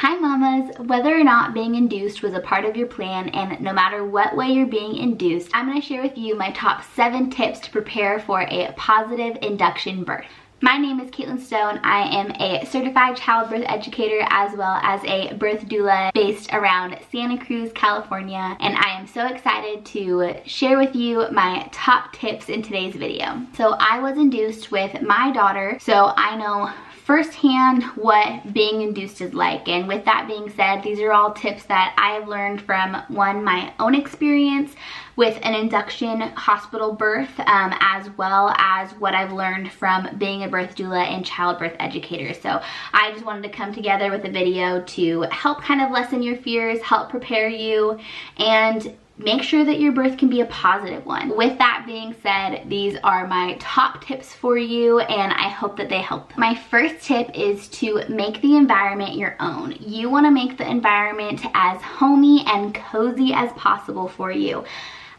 Hi mamas, whether or not being induced was a part of your plan, and no matter what way you're being induced, I'm going to share with you my top 7 tips to prepare for a positive induction birth. My name is Caitlin Stone. I am a certified childbirth educator as well as a birth doula based around Santa Cruz, California, and I am so excited to share with you my top tips in today's video. So I was induced with my daughter, so I know firsthand what being induced is like. And with that being said, these are all tips that I have learned from my own experience with an induction hospital birth, as well as what I've learned from being a birth doula and childbirth educator. So I just wanted to come together with a video to help kind of lessen your fears, help prepare you, and make sure that your birth can be a positive one. With that being said, these are my top tips for you, and I hope that they help. My first tip is to make the environment your own. You want to make the environment as homey and cozy as possible for you.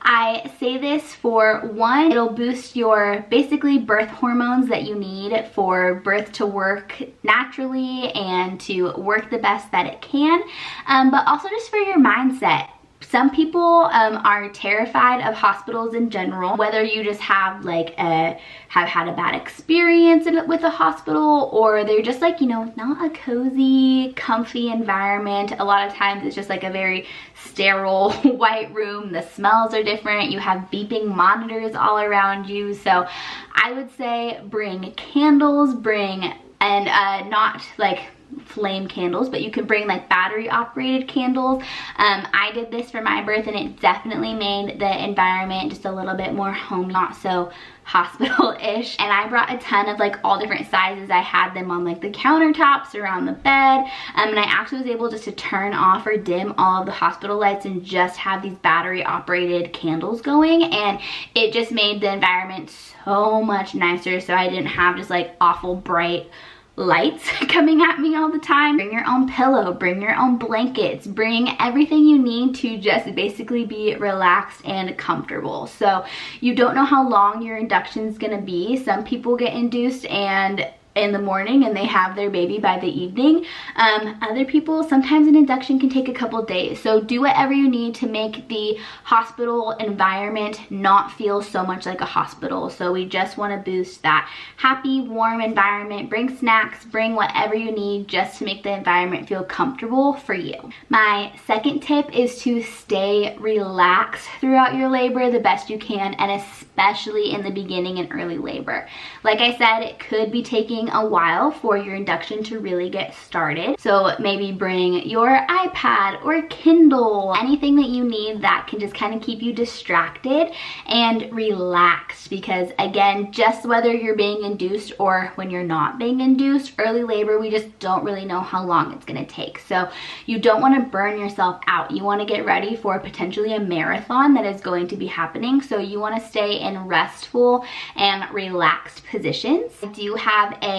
I say this for one, it'll boost your basically birth hormones that you need for birth to work naturally and to work the best that it can, but also just for your mindset. Some people are terrified of hospitals in general, whether you just have have had a bad experience with a hospital, or they're just like, you know, not a cozy, comfy environment. A lot of times it's just like a very sterile white room. The smells are different. You have beeping monitors all around you. So I would say bring candles, and not like flame candles, but you could bring like battery operated candles. I did this for my birth, and it definitely made the environment just a little bit more homey, not so hospital-ish. And I brought a ton of like all different sizes. I had them on like the countertops around the bed, and I actually was able just to turn off or dim all of the hospital lights and just have these battery operated candles going, and it just made the environment so much nicer, so I didn't have just like awful bright lights coming at me all the time. Bring your own pillow, bring your own blankets, bring everything you need to just basically be relaxed and comfortable. So you don't know how long your induction is gonna be. Some people get induced and in the morning and they have their baby by the evening. Other people, sometimes an induction can take a couple days. So do whatever you need to make the hospital environment not feel so much like a hospital. So we just want to boost that happy, warm environment. Bring snacks, bring whatever you need just to make the environment feel comfortable for you. My second tip is to stay relaxed throughout your labor the best you can, and especially in the beginning and early labor. Like I said, it could be taking a while for your induction to really get started. So maybe bring your iPad or Kindle, anything that you need that can just kind of keep you distracted and relaxed, because again, just whether you're being induced or when you're not being induced, early labor, we just don't really know how long it's going to take. So you don't want to burn yourself out. You want to get ready for potentially a marathon that is going to be happening. So you want to stay in restful and relaxed positions. I do have a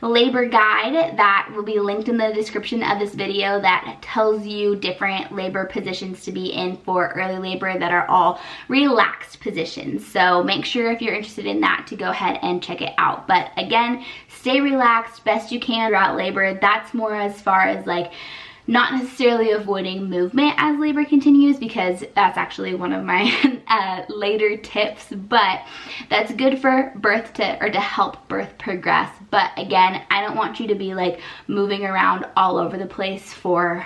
labor guide that will be linked in the description of this video that tells you different labor positions to be in for early labor that are all relaxed positions. So make sure if you're interested in that to go ahead and check it out. But again, stay relaxed best you can throughout labor. That's more as far as like not necessarily avoiding movement as labor continues, because that's actually one of my later tips, but that's good for birth to help birth progress. But again, I don't want you to be like moving around all over the place for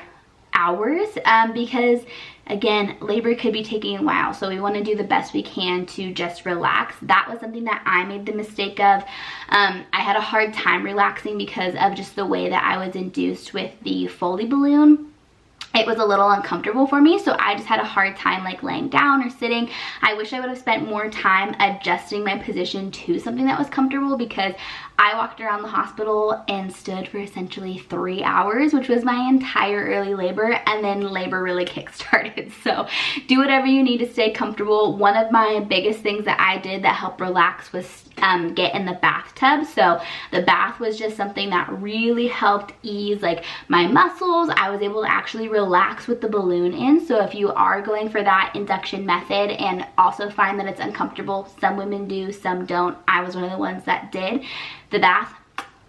hours, because again, labor could be taking a while. So we want to do the best we can to just relax. That was something that I made the mistake of. I had a hard time relaxing because of just the way that I was induced with the Foley balloon. It was a little uncomfortable for me, so I just had a hard time like laying down or sitting. I wish I would have spent more time adjusting my position to something that was comfortable, because I walked around the hospital and stood for essentially 3 hours, which was my entire early labor, and then labor really kick-started. So do whatever you need to stay comfortable. One of my biggest things that I did that helped relax was get in the bathtub. So the bath was just something that really helped ease like my muscles. I was able to actually relax with the balloon in. So if you are going for that induction method and also find that it's uncomfortable, some women do, some don't. I was one of the ones that did. The bath,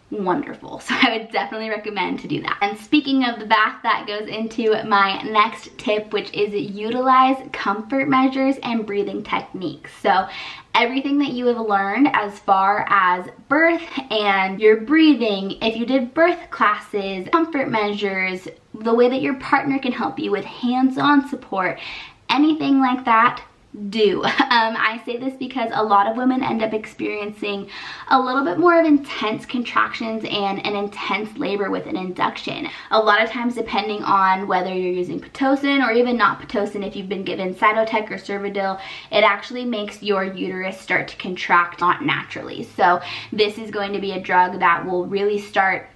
wonderful. So I would definitely recommend to do that. And speaking of the bath, that goes into my next tip, which is utilize comfort measures and breathing techniques. So everything that you have learned as far as birth and your breathing, if you did birth classes, comfort measures, the way that your partner can help you with hands-on support, anything like that, do. I say this because a lot of women end up experiencing a little bit more of intense contractions and an intense labor with an induction. A lot of times, depending on whether you're using Pitocin or even not Pitocin, if you've been given Cytotec or Cervidil, it actually makes your uterus start to contract not naturally. So this is going to be a drug that will really start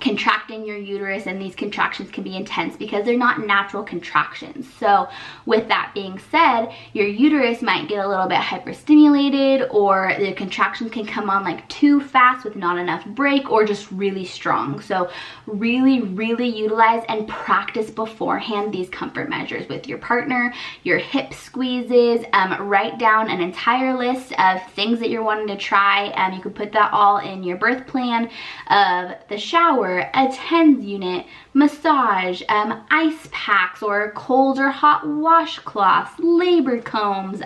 contracting your uterus, and these contractions can be intense because they're not natural contractions. So with that being said, your uterus might get a little bit hyperstimulated, or the contractions can come on like too fast with not enough break, or just really strong. So really utilize and practice beforehand these comfort measures with your partner, your hip squeezes. Write down an entire list of things that you're wanting to try. You can put that all in your birth plan of the shower, a TENS unit, massage, ice packs or cold or hot washcloths, labor combs,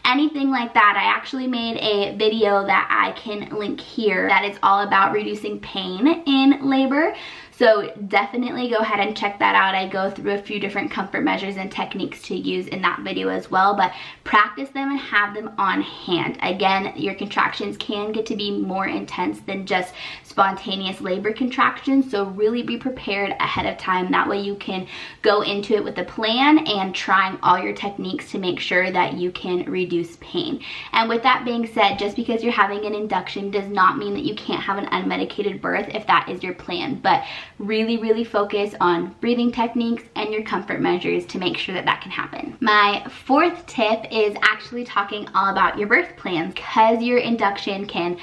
anything like that. I actually made a video that I can link here that is all about reducing pain in labor. So definitely go ahead and check that out. I go through a few different comfort measures and techniques to use in that video as well, but practice them and have them on hand. Again, your contractions can get to be more intense than just spontaneous labor contractions, so really be prepared ahead of time. That way you can go into it with a plan and trying all your techniques to make sure that you can reduce pain. And with that being said, just because you're having an induction does not mean that you can't have an unmedicated birth if that is your plan, but really focus on breathing techniques and your comfort measures to make sure that that can happen. My fourth tip is actually talking all about your birth plans, because your induction can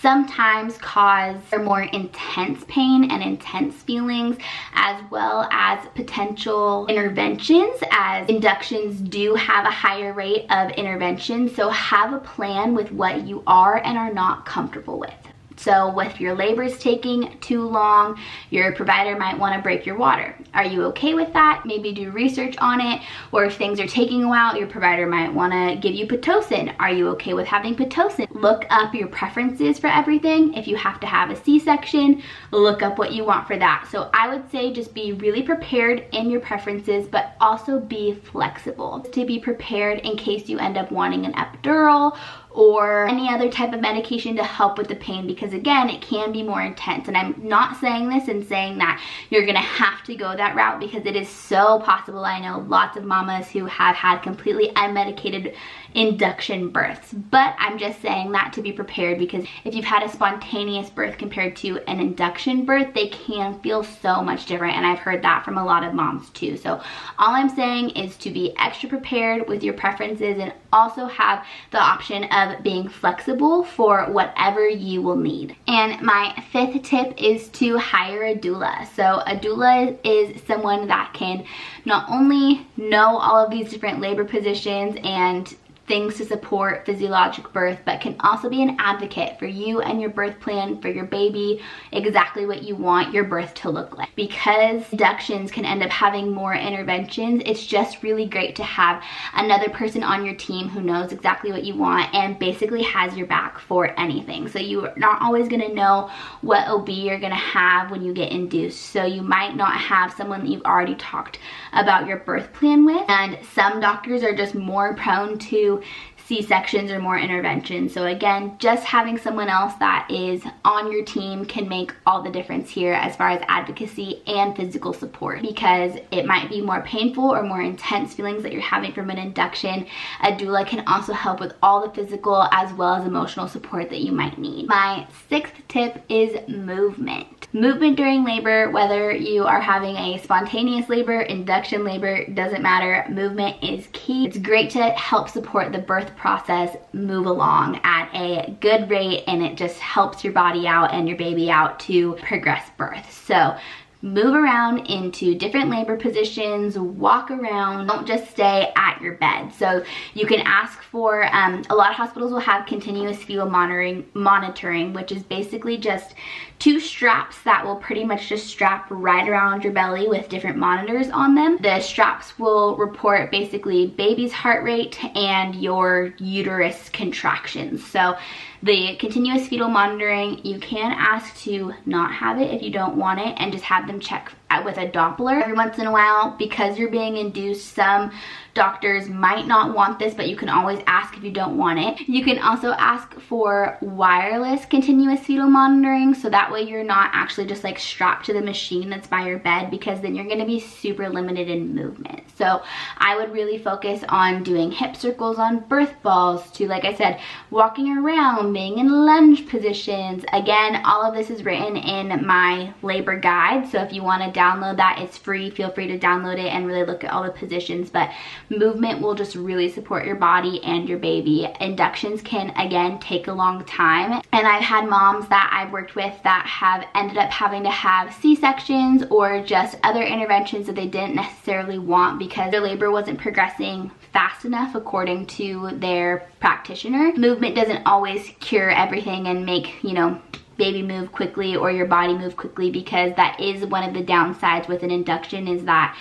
sometimes cause more intense pain and intense feelings, as well as potential interventions, as inductions do have a higher rate of intervention. So have a plan with what you are and are not comfortable with. So if your labor is taking too long, your provider might want to break your water. Are you okay with that? Maybe do research on it. Or if things are taking a while, your provider might want to give you Pitocin. Are you okay with having Pitocin? Look up your preferences for everything. If you have to have a C-section, look up what you want for that. So I would say just be really prepared in your preferences, but also be flexible to be prepared in case you end up wanting an epidural or any other type of medication to help with the pain, because again, it can be more intense. And I'm not saying this and saying that you're gonna have to go that route, because it is so possible. I know lots of mamas who have had completely unmedicated induction births, but I'm just saying that to be prepared, because if you've had a spontaneous birth compared to an induction birth, they can feel so much different, and I've heard that from a lot of moms too. So all I'm saying is to be extra prepared with your preferences, and also have the option of being flexible for whatever you will need. And my fifth tip is to hire a doula. So a doula is someone that can not only know all of these different labor positions and things to support physiologic birth, but can also be an advocate for you and your birth plan, for your baby, exactly what you want your birth to look like. Because inductions can end up having more interventions, it's just really great to have another person on your team who knows exactly what you want and basically has your back for anything. So you're not always gonna know what OB you're gonna have when you get induced. So you might not have someone that you've already talked about your birth plan with, and some doctors are just more prone to C-sections or more interventions. So again, just having someone else that is on your team can make all the difference here as far as advocacy and physical support, because it might be more painful or more intense feelings that you're having from an induction. A doula can also help with all the physical as well as emotional support that you might need. My sixth tip is movement. Movement during labor, whether you are having a spontaneous labor, induction labor, doesn't matter. Movement is key. It's great to help support the birth process move along at a good rate, and it just helps your body out and your baby out to progress birth. So move around into different labor positions, walk around, don't just stay at your bed. So you can ask for, a lot of hospitals will have continuous fetal monitoring, which is basically just 2 straps that will pretty much just strap right around your belly with different monitors on them. The straps will report basically baby's heart rate and your uterus contractions. So the continuous fetal monitoring, you can ask to not have it if you don't want it and just have them check with a Doppler every once in a while. Because you're being induced, some doctors might not want this, but you can always ask if you don't want it. You can also ask for wireless continuous fetal monitoring, so that way you're not actually just like strapped to the machine that's by your bed, because then you're going to be super limited in movement. So I would really focus on doing hip circles on birth balls, to, like I said, walking around, being in lunge positions. Again, all of this is written in my labor guide, so if you want to download that, it's free. Feel free to download it and really look at all the positions. But movement will just really support your body and your baby. Inductions can, again, take a long time, and I've had moms that I've worked with that have ended up having to have C-sections or just other interventions that they didn't necessarily want because their labor wasn't progressing fast enough according to their practitioner. Movement doesn't always cure everything and make, you know, baby move quickly or your body move quickly, because that is one of the downsides with an induction, is that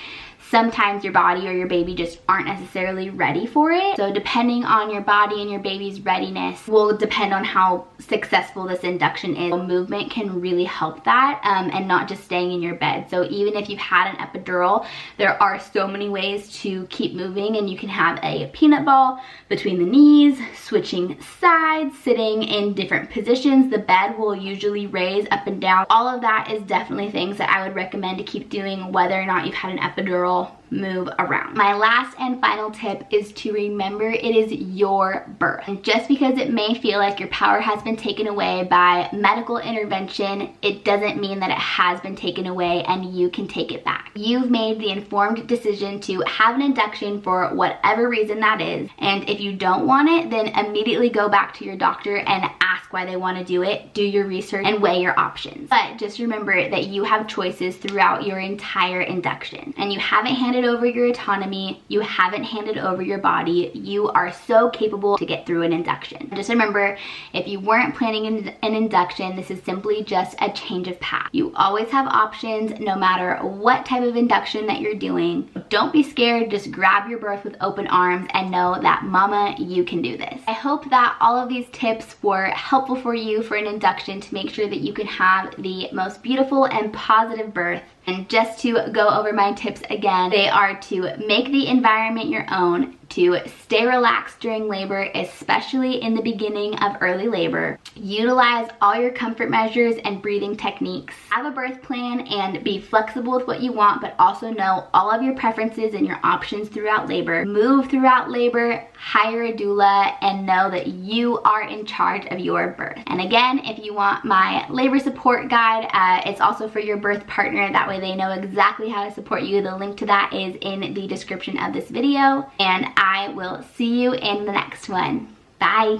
sometimes your body or your baby just aren't necessarily ready for it. So depending on your body and your baby's readiness will depend on how successful this induction is. Movement can really help that, and not just staying in your bed. So even if you've had an epidural, there are so many ways to keep moving, and you can have a peanut ball between the knees, switching sides, sitting in different positions. The bed will usually raise up and down. All of that is definitely things that I would recommend to keep doing whether or not you've had an epidural move around. My last and final tip is to remember it is your birth. And just because it may feel like your power has been taken away by medical intervention, it doesn't mean that it has been taken away and you can take it back. You've made the informed decision to have an induction for whatever reason that is, and if you don't want it, then immediately go back to your doctor and ask why they want to do it. Do your research and weigh your options. But just remember that you have choices throughout your entire induction, and you haven't handed over your autonomy, you haven't handed over your body. You are so capable to get through an induction. Just remember, if you weren't planning an induction, this is simply just a change of path. You always have options no matter what type of induction that you're doing. Don't be scared, just grab your birth with open arms and know that mama, you can do this. I hope that all of these tips were helpful for you for an induction to make sure that you can have the most beautiful and positive birth. And just to go over my tips again, they are to make the environment your own, to stay relaxed during labor, especially in the beginning of early labor, utilize all your comfort measures and breathing techniques, have a birth plan and be flexible with what you want, but also know all of your preferences and your options throughout labor, move throughout labor, hire a doula, and know that you are in charge of your birth. And again, if you want my labor support guide, it's also for your birth partner. That way they know exactly how to support you. The link to that is in the description of this video, and I will see you in the next one. Bye.